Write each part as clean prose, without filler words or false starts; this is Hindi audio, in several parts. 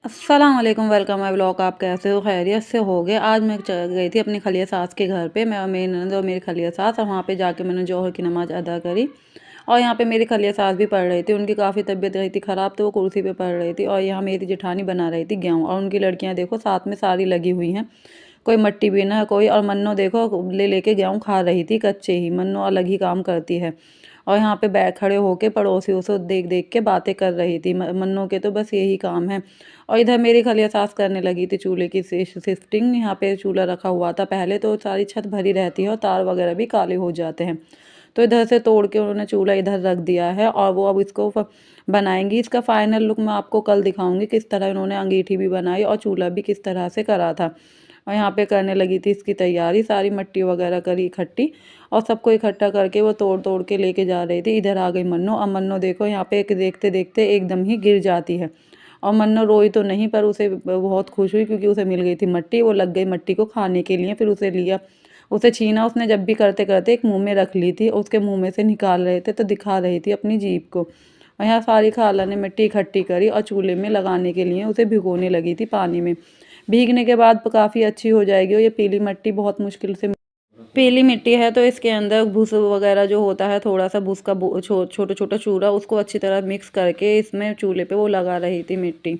अस्सलाम वालेकुम, वेलकम माय ब्लॉग। आप कैसे हो? खैरियत से होगे? आज मैं गई थी अपनी खलिया सास के घर पे। मैं और मेरी ननद और मेरी खलिया सास, और वहाँ पे जाके मैंने जोहर की नमाज़ अदा करी। और यहाँ पे मेरी खलिया सास भी पढ़ रही थी। उनकी काफ़ी तबीयत रही थी ख़राब, तो वो कुर्सी पे पढ़ रही थी। और यहाँ मेरी जेठानी बना रही थी गेहूँ, और उनकी लड़कियाँ देखो साथ में सारी लगी हुई हैं। कोई मट्टी बीना, कोई। और मन्नो देखो ले लेके गेहूँ खा रही थी कच्चे ही। मन्नो अलग ही काम करती है। और यहाँ पे बैठ खड़े होके पड़ोसियों से देख देख के बातें कर रही थी। मन्नो के तो बस यही काम है। और इधर मेरी खलिया सास करने लगी थी चूल्हे की शिफ्टिंग। यहाँ पे चूल्हा रखा हुआ था पहले, तो सारी छत भरी रहती है और तार वगैरह भी काले हो जाते हैं। तो इधर से तोड़ के उन्होंने चूल्हा इधर रख दिया है, और वो अब इसको बनाएंगी। इसका फाइनल लुक मैं आपको कल दिखाऊंगी, किस तरह इन्होंने अंगीठी भी बनाई और चूल्हा भी किस तरह से करा था। और यहाँ पे करने लगी थी इसकी तैयारी, सारी मट्टी वगैरह करी इकट्ठी, और सबको इकट्ठा करके वो तोड़ तोड़ के लेके जा रही थी। इधर आ गई मन्नो। अब मन्नो देखो यहाँ पे एक देखते देखते एकदम ही गिर जाती है। और मन्नो रोई तो नहीं, पर उसे बहुत खुश हुई क्योंकि उसे मिल गई थी मट्टी। वो लग गई मट्टी को खाने के लिए, फिर उसे लिया, उसे छीना उसने। जब भी करते करते एक मुंह में रख ली थी, उसके मुंह में से निकाल रहे थे तो दिखा रही थी अपनी जीभ को। और यहाँ सारी खाला ने मिट्टी इकट्ठी करी और चूल्हे में लगाने के लिए उसे भिगोने लगी थी पानी में। भीगने के बाद काफ़ी अच्छी हो जाएगी। और ये पीली मिट्टी बहुत मुश्किल से, पीली मिट्टी है तो इसके अंदर भूस वगैरह जो होता है, थोड़ा सा भूस का छोटा छोटा चूरा, उसको अच्छी तरह मिक्स करके इसमें चूल्हे पे वो लगा रही थी मिट्टी।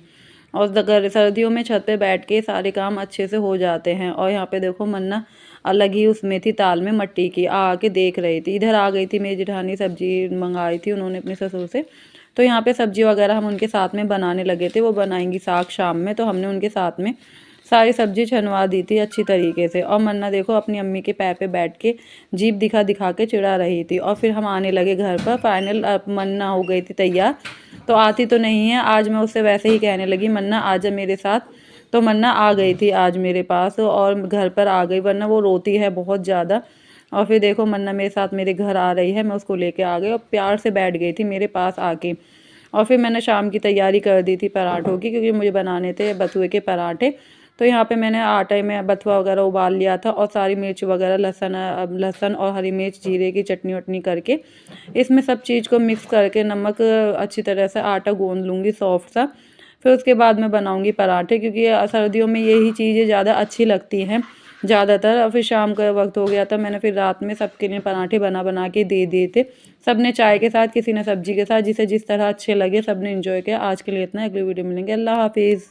और अगर सर्दियों में छत पे बैठ के सारे काम अच्छे से हो जाते हैं। और यहाँ पे देखो मन्ना अलग ही उसमें थी, ताल में मट्टी की आके देख रही थी। इधर आ गई थी मेरी जेठानी, सब्जी मंगाई थी उन्होंने अपने ससुर से। तो यहाँ पे सब्जी वगैरह हम उनके साथ में बनाने लगे थे। वो बनाएंगी साग शाम में, तो हमने उनके साथ में सारी सब्जी छनवा दी थी अच्छी तरीके से। और मन्ना देखो अपनी अम्मी के पैर पे बैठ के जीभ दिखा दिखा के चिढ़ा रही थी। और फिर हम आने लगे घर पर। फाइनल मन्ना हो गई थी तैयार। तो आती तो नहीं है, आज मैं उससे वैसे ही कहने लगी मन्ना आ जा मेरे साथ। तो मन्ना आ गई थी आज मेरे पास, और घर पर आ गई, वरना वो रोती है बहुत ज़्यादा। और फिर देखो मन्ना मेरे साथ मेरे घर आ रही है, मैं उसको लेके आ गई और प्यार से बैठ गई थी मेरे पास आके। और फिर मैंने शाम की तैयारी कर दी थी पराठों की, क्योंकि मुझे बनाने थे बथुए के पराठे। तो यहाँ पे मैंने आटे में बथुआ वगैरह उबाल लिया था, और सारी मिर्च वगैरह, लहसुन और हरी मिर्च जीरे की चटनी वटनी करके इसमें सब चीज़ को मिक्स करके नमक अच्छी तरह से आटा गूंद लूँगी सॉफ्ट सा। फिर उसके बाद मैं बनाऊँगी पराठे, क्योंकि सर्दियों में यही चीज़ें ज़्यादा अच्छी लगती हैं ज़्यादातर। और फिर शाम का वक्त हो गया था, मैंने फिर रात में सबके लिए पराठे बना बना के दे दिए थे। सब ने चाय के साथ, किसी ने सब्जी के साथ, जिसे जिस तरह अच्छे लगे सब ने एंजॉय किया। आज के लिए इतना, अगली वीडियो मिलेंगे। अल्लाह हाफिज़।